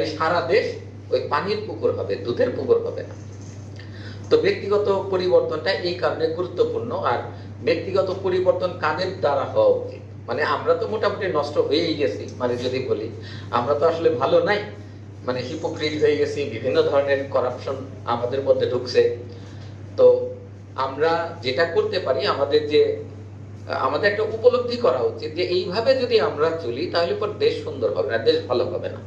তাহলে সারা দেশ ওই পানির পুকুর হবে, দুধের পুকুর হবে না। তো ব্যক্তিগত পরিবর্তনটা এই কারণে গুরুত্বপূর্ণ। আর ব্যক্তিগত পরিবর্তন কাদের দ্বারা হওয়া উচিত? মানে আমরা তো মোটামুটি নষ্ট হয়েই গেছি, মানে যদি বলি আমরা তো আসলে ভালো নাই, মানে হিপোক্রিট হয়ে গেছি, বিভিন্ন ধরনের করাপশন আমাদের মধ্যে ঢুকছে। তো আমরা যেটা করতে পারি, আমাদের একটা উপলব্ধি করা উচিত যে এইভাবে যদি আমরা চলি তাহলে পর দেশ সুন্দর হবে না, দেশ ভালো হবে না।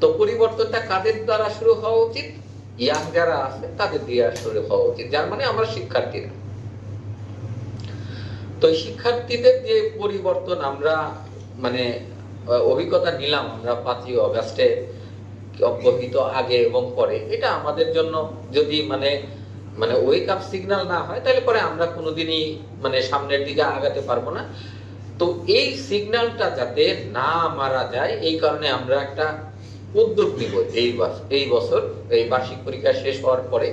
তো পরিবর্তনটা কাদের দ্বারা শুরু হওয়া উচিত? ইয়াং যারা আছে তাদের দিয়ে শুরু হওয়া উচিত, যার মানে আমরা শিক্ষার্থীরা। তো শিক্ষার্থীদের যে পরিবর্তন আমরা মানে অভিজ্ঞতা নিলাম আমরা 5ই অগাস্টে অব্যবহিত আগে এবং পরে, এটা আমাদের জন্য যদি মানে ওয়েক আপ সিগন্যাল না হয় তাহলে পরে আমরা কোনোদিনই মানে সামনের দিকে আগাতে পারবো না। তো এই সিগন্যালটা যাতে না মারা যায় এই কারণে আমরা একটা উদ্যোগ নিব এই বছর এই বার্ষিক পরীক্ষা শেষ হওয়ার পরে।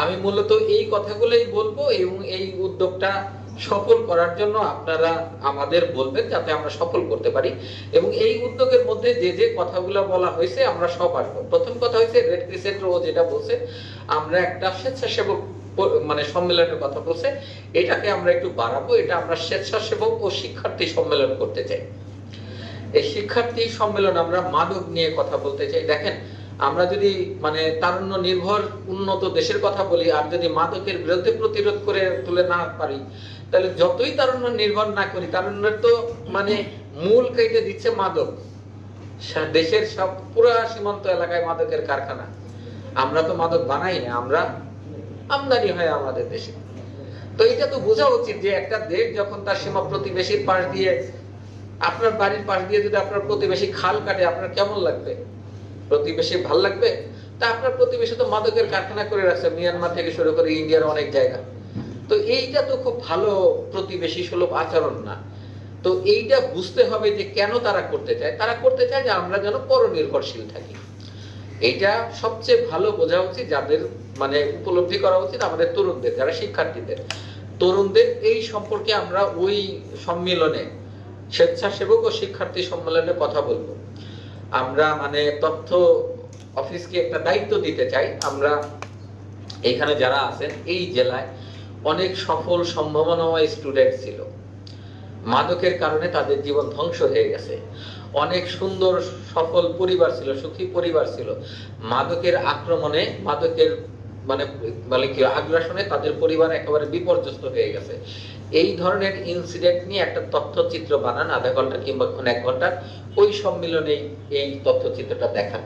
আমি মূলত এই কথাগুলোই বলবো এবং এই উদ্যোগটা সফল করার জন্য আপনারা আমাদের বলবেন যাতে আমরা সফল করতে পারি। এবং এই উদ্যোগের মধ্যে যে যে কথাগুলো বলা হয়েছে আমরা সব আসবো। প্রথম কথা হয়েছে রেড ক্রিসেন্ট ও যেটা বলছে আমরা একটা স্বেচ্ছাসেবক মানে সম্মেলনের কথা বলছে, এটাকে আমরা একটু বাড়াবো, এটা আমরা স্বেচ্ছাসেবক ও শিক্ষার্থী সম্মেলন করতে চাই। এই শিক্ষার্থী সম্মেলন আমরা মাদক নিয়ে কথা বলতে চাই। দেখেন আমরা যদি মানে তারুণ্য নির্ভর উন্নত দেশের কথা বলি আর যদি মাদকের বিরুদ্ধে প্রতিরোধ করে তুলে না পারি তাহলে যতই তারুণ্য নির্ভর না করি, তারুণ্যের তো মানে মূল কেটে দিচ্ছে মাদক। দেশের সব পুরা সীমান্ত এলাকায় মাদকের কারখানা। আমরা তো মাদক বানাই না, আমরা আমদানি হয় আমাদের দেশে। তো এটা তো বোঝা উচিত যে একটা দেশ যখন তার সীমা প্রতিবেশীর পাশ দিয়ে, আপনার বাড়ির পাশ দিয়ে যদি আপনার প্রতিবেশী খাল কাটে আপনার কেমন লাগবে? প্রতিবেশী ভাল লাগবে? তা আপনার প্রতিবেশী তো মাদকের কারখানা করে রাখছে মিয়ানমার থেকে শুরু করে ইন্ডিয়ার অনেক জায়গা। তো এইটা তো খুব ভালো প্রতিবেশী সুলভ আচরণ না। তো এইটা বুঝতে হবে যে কেন তারা করতে চায়। তারা করতে চায় যে আমরা যেন পরনির্ভরশীল থাকি। এইটা সবচেয়ে ভালো বোঝা উচিত, যাদের মানে উপলব্ধি করা উচিত আমাদের তরুণদের, যারা শিক্ষার্থীদের তরুণদের এই সম্পর্কে আমরা ওই সম্মেলনে স্বেচ্ছাসেবক ও শিক্ষার্থী সম্মেলনে কথা বলবো। আমরা মানে তথ্য অফিসকে একটা দায়িত্ব দিতে চাই। আমরা এখানে যারা আছেন এই জেলায় অনেক সফল সম্ভাবনাময় স্টুডেন্ট ছিল, মাদকের কারণে তাদের জীবন ধ্বংস হয়ে গেছে। অনেক সুন্দর সফল পরিবার ছিল, সুখী পরিবার ছিল, মাদকের আক্রমণে মাদকের মানে কি আগ্রাসনে তাদের পরিবার একেবারে বিপর্যস্ত হয়ে গেছে। এই ধরনের ইনসিডেন্ট নিয়ে একটা তথ্যচিত্র বানান, আধা ঘন্টা কিংবা 1 ঘন্টা, ওই সম্মেলনে এই তথ্যচিত্রটা দেখান।